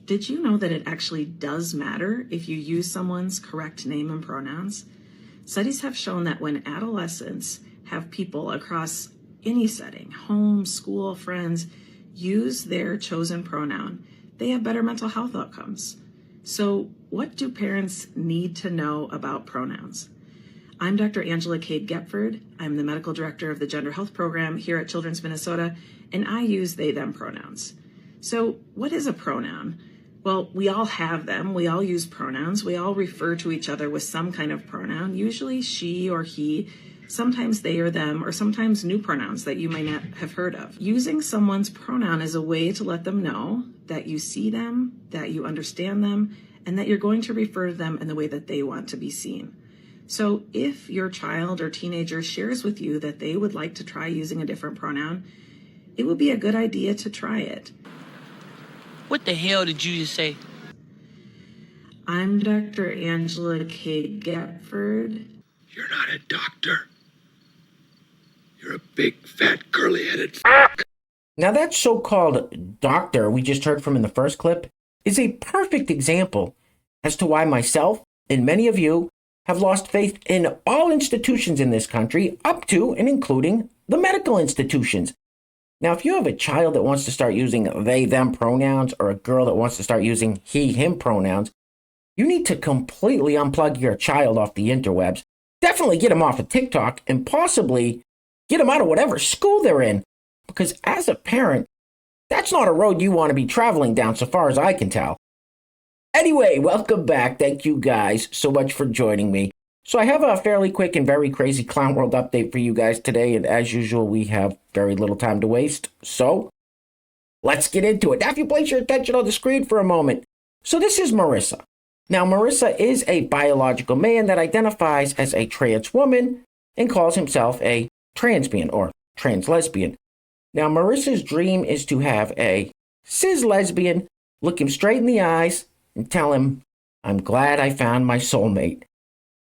Did you know that it actually does matter if you use someone's correct name and pronouns? Studies have shown that when adolescents have people across any setting, home, school, friends, use their chosen pronoun, they have better mental health outcomes. So what do parents need to know about pronouns? I'm Dr. Angela Cade Gepford. I'm the medical director of the Gender Health Program here at Children's Minnesota, and I use they, them pronouns. So what is a pronoun? Well, we all have them. We all use pronouns. We all refer to each other with some kind of pronoun, usually she or he, sometimes they or them, or sometimes new pronouns that you might not have heard of. Using someone's pronoun is a way to let them know that you see them, that you understand them, and that you're going to refer to them in the way that they want to be seen. So if your child or teenager shares with you that they would like to try using a different pronoun, it would be a good idea to try it. What the hell did you just say? I'm Dr. Angela Cade Gepford. You're not a doctor. You're a big, fat, curly-headed f***. Now that so-called doctor we just heard from in the first clip is a perfect example as to why myself and many of you have lost faith in all institutions in this country, up to and including the medical institutions. Now, if you have a child that wants to start using they, them pronouns, or a girl that wants to start using he, him pronouns, you need to completely unplug your child off the interwebs, definitely get them off of TikTok, and possibly get them out of whatever school they're in. Because as a parent, that's not a road you want to be traveling down so far as I can tell. Anyway, welcome back. Thank you guys so much for joining me. So I have a fairly quick and very crazy clown world update for you guys today. And as usual, we have very little time to waste. So let's get into it. Now, if you place your attention on the screen for a moment. So this is Marissa. Now, Marissa is a biological man that identifies as a trans woman and calls himself a transbian or trans lesbian. Now, Marissa's dream is to have a cis lesbian look him straight in the eyes and tell him, "I'm glad I found my soulmate."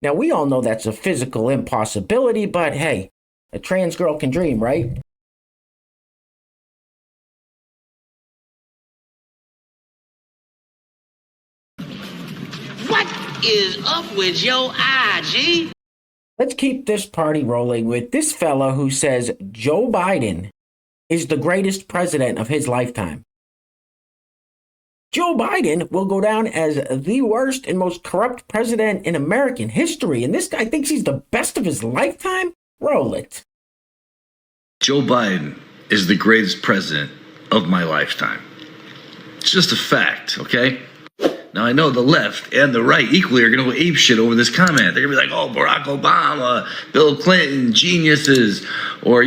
Now, we all know that's a physical impossibility, but hey, a trans girl can dream, right? What is up with your IG? Let's keep this party rolling with this fella who says Joe Biden is the greatest president of his lifetime. Joe Biden will go down as the worst and most corrupt president in American history, and this guy thinks he's the best of his lifetime? Roll it. Joe Biden is the greatest president of my lifetime. It's just a fact, okay? Now, I know the left and the right equally are going to go ape shit over this comment. They're going to be like, oh, Barack Obama, Bill Clinton, geniuses, or,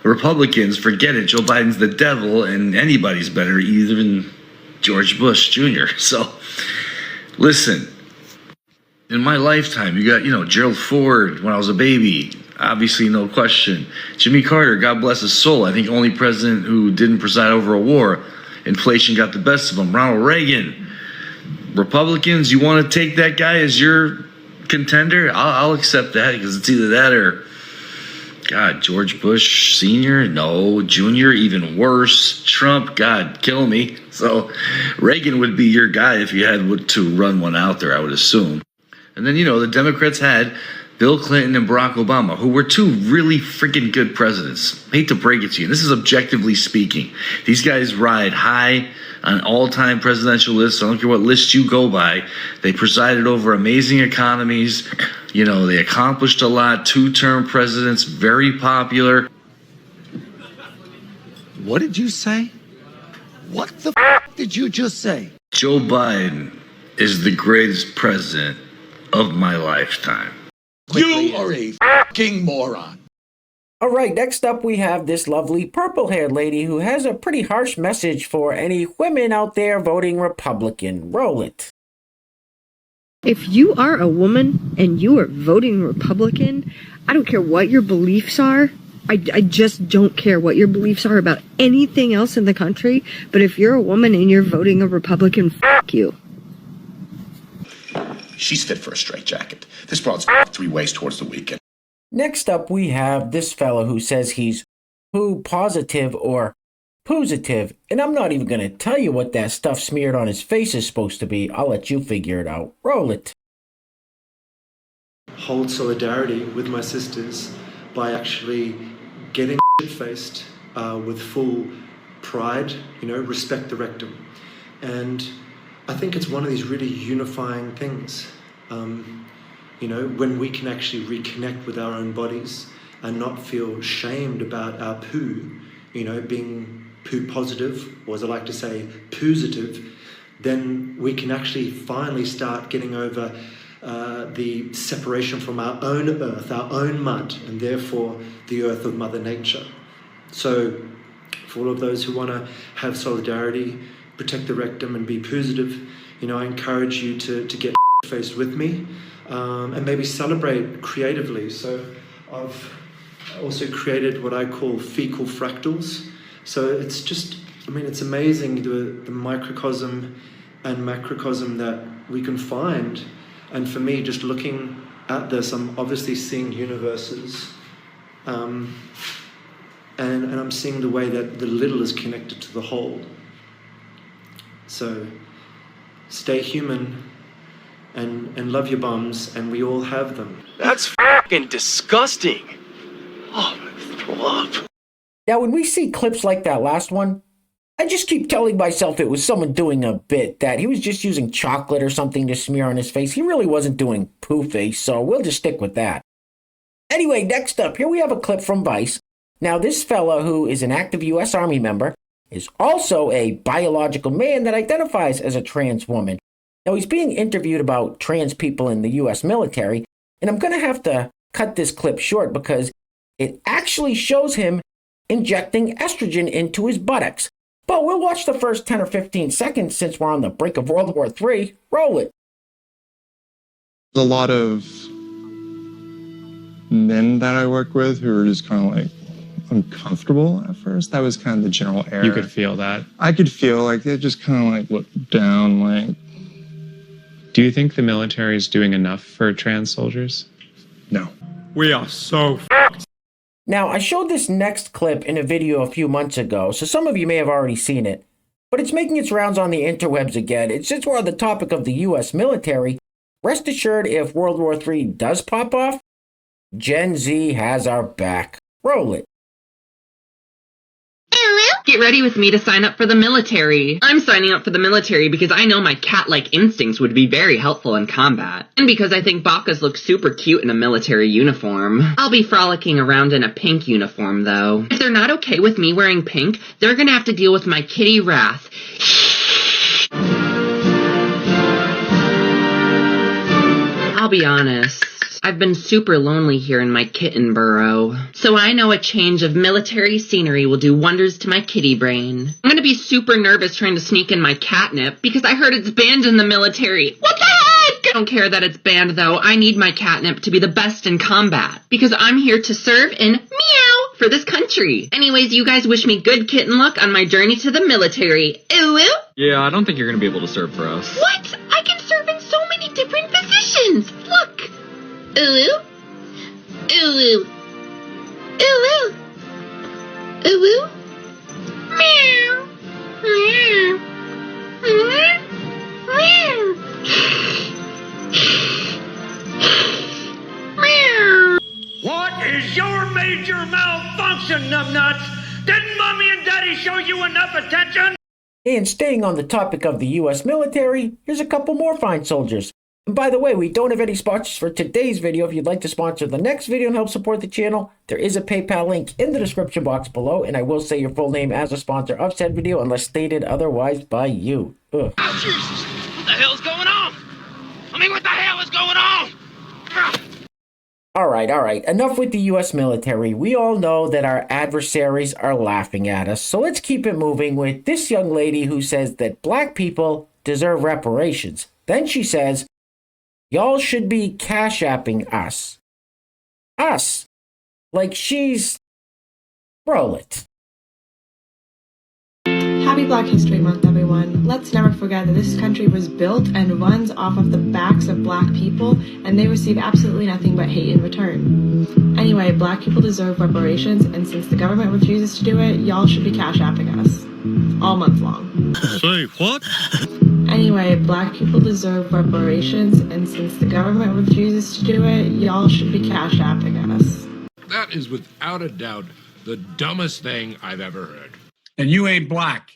Republicans, forget it. Joe Biden's the devil, and anybody's better, even George Bush Jr. So, listen, in my lifetime, you got, Gerald Ford when I was a baby, obviously no question. Jimmy Carter, God bless his soul, I think only president who didn't preside over a war. Inflation got the best of him. Ronald Reagan. Republicans, you want to take that guy as your contender? I'll accept that because it's either that or, God, George Bush Sr., no, Jr., even worse, Trump, God, kill me. So Reagan would be your guy if you had to run one out there, I would assume. And then, the Democrats had Bill Clinton and Barack Obama, who were two really freaking good presidents. Hate to break it to you. This is objectively speaking. These guys ride high on all-time presidential lists. I don't care what list you go by. They presided over amazing economies. They accomplished a lot. Two-term presidents, very popular. What did you say? What the f*** did you just say? Joe Biden is the greatest president of my lifetime. You are a f***ing moron. All right, next up we have this lovely purple-haired lady who has a pretty harsh message for any women out there voting Republican. Roll it. If you are a woman and you are voting Republican, I don't care what your beliefs are. I just don't care what your beliefs are about anything else in the country. But if you're a woman and you're voting a Republican, f*** you. She's fit for a straitjacket. This broad's 3 ways towards the weekend. Next up we have this fellow who says he's poo positive or positive, and I'm not even going to tell you what that stuff smeared on his face is supposed to be. I'll let you figure it out. Roll it. Hold solidarity with my sisters by actually getting shit-faced with full pride, respect the rectum. And I think it's one of these really unifying things, when we can actually reconnect with our own bodies and not feel shamed about our poo, being poo positive, or as I like to say, positive, then we can actually finally start getting over the separation from our own earth, our own mud, and therefore the earth of Mother Nature. So for all of those who want to have solidarity, protect the rectum and be positive, I encourage you to get faced with me and maybe celebrate creatively. So I've also created what I call fecal fractals. So it's just, it's amazing the microcosm and macrocosm that we can find. And for me, just looking at this, I'm obviously seeing universes. And I'm seeing the way that the little is connected to the whole. So stay human and love your bums, and we all have them. That's fucking disgusting. Oh, I'm gonna throw up. Now, when we see clips like that last one, I just keep telling myself it was someone doing a bit, that he was just using chocolate or something to smear on his face. He really wasn't doing poo face, so we'll just stick with that. Anyway, next up, here we have a clip from Vice. Now, this fella, who is an active U.S. Army member, is also a biological man that identifies as a trans woman. Now, he's being interviewed about trans people in the U.S. military, and I'm going to have to cut this clip short because it actually shows him injecting estrogen into his buttocks. But we'll watch the first 10 or 15 seconds since we're on the brink of World War III. Roll it. There's a lot of men that I work with who are just kind of like uncomfortable at first. That was kind of the general air. You could feel that? I could feel like they just kind of like looked down like... Do you think the military is doing enough for trans soldiers? No. We are so fucked. Now, I showed this next clip in a video a few months ago, so some of you may have already seen it, but it's making its rounds on the interwebs again. Since we're on the topic of the U.S. military, rest assured if World War III does pop off, Gen Z has our back. Roll it. Get ready with me to sign up for the military. I'm signing up for the military because I know my cat-like instincts would be very helpful in combat. And because I think Bakas look super cute in a military uniform. I'll be frolicking around in a pink uniform, though. If they're not okay with me wearing pink, they're gonna have to deal with my kitty wrath. I'll be honest. I've been super lonely here in my kitten burrow. So I know a change of military scenery will do wonders to my kitty brain. I'm gonna be super nervous trying to sneak in my catnip because I heard it's banned in the military. What the heck? I don't care that it's banned though. I need my catnip to be the best in combat because I'm here to serve in meow for this country. Anyways, you guys wish me good kitten luck on my journey to the military. Ooh. Yeah, I don't think you're gonna be able to serve for us. What? I can serve in so many different positions. Look. Ooh. Ooh. Ooh. Ooh. Meow. Meow. Meow. Meow. What is your major malfunction, numbnuts? Didn't Mommy and Daddy show you enough attention? And staying on the topic of the U.S. military, here's a couple more fine soldiers. And by the way, we don't have any sponsors for today's video. If you'd like to sponsor the next video and help support the channel, there is a PayPal link in the description box below, and I will say your full name as a sponsor of said video unless stated otherwise by you. Ugh. Oh, Jesus! What the hell's going on? What the hell is going on? All right. Enough with the U.S. military. We all know that our adversaries are laughing at us, so let's keep it moving with this young lady who says that black people deserve reparations. Then she says, y'all should be cash-apping us. Us. Like she's... Roll it. Happy Black History Month, everyone. Let's never forget that this country was built and runs off of the backs of black people, and they receive absolutely nothing but hate in return. Anyway, black people deserve reparations, and since the government refuses to do it, y'all should be cash apping us. All month long. Say what? Anyway, black people deserve reparations, and since the government refuses to do it, y'all should be cash apping us. That is without a doubt the dumbest thing I've ever heard. And you ain't black.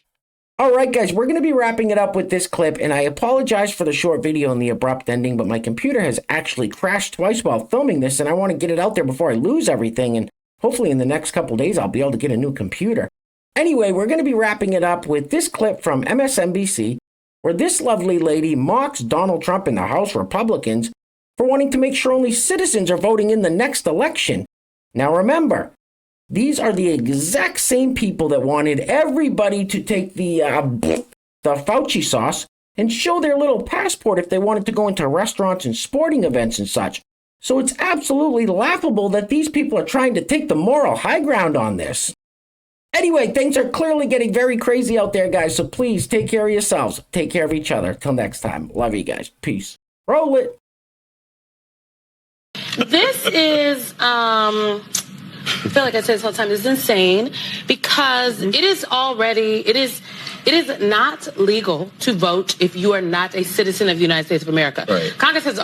All right, guys, we're going to be wrapping it up with this clip, and I apologize for the short video and the abrupt ending, but my computer has actually crashed twice while filming this, and I want to get it out there before I lose everything, and hopefully in the next couple days I'll be able to get a new computer. Anyway, we're going to be wrapping it up with this clip from MSNBC, where this lovely lady mocks Donald Trump and the House Republicans for wanting to make sure only citizens are voting in the next election. Now remember, these are the exact same people that wanted everybody to take the Fauci sauce and show their little passport if they wanted to go into restaurants and sporting events and such. So it's absolutely laughable that these people are trying to take the moral high ground on this. Anyway, things are clearly getting very crazy out there, guys, so please take care of yourselves. Take care of each other. Till next time. Love you guys. Peace. Roll it. This is, I feel like I say this all the time, this is insane because it is not legal to vote if you are not a citizen of the United States of America. Right. Congress has they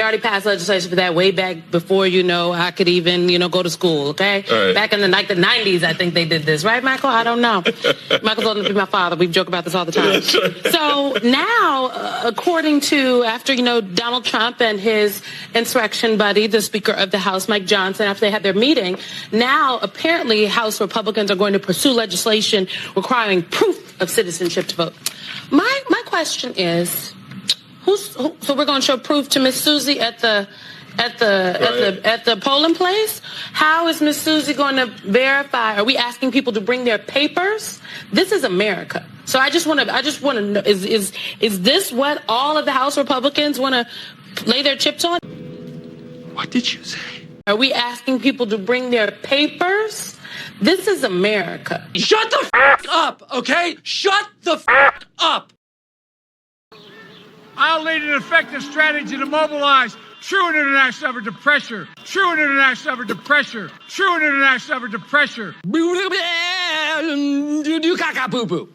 already passed legislation for that way back before, I could even, go to school, okay? Right. Back in the 90s, I think they did this. Right, Michael? I don't know. Michael's old enough to be my father. We joke about this all the time. So now, according to, after, Donald Trump and his insurrection buddy, the Speaker of the House, Mike Johnson, after they had their meeting, now apparently House Republicans are going to pursue legislation requiring proof of citizenship to vote. My question is, so we're going to show proof to Miss Susie at the polling place? How is Miss Susie going to verify? Are we asking people to bring their papers? This is America. So I just want to know, is this what all of the House Republicans want to lay their chips on? What did you say? Are we asking people to bring their papers? This is America. Shut the f*** up, okay? Shut the f*** up! I'll lead an effective strategy to mobilize true and international effort to pressure. True and international effort to pressure. True and international effort to pressure. Do caca poo poo.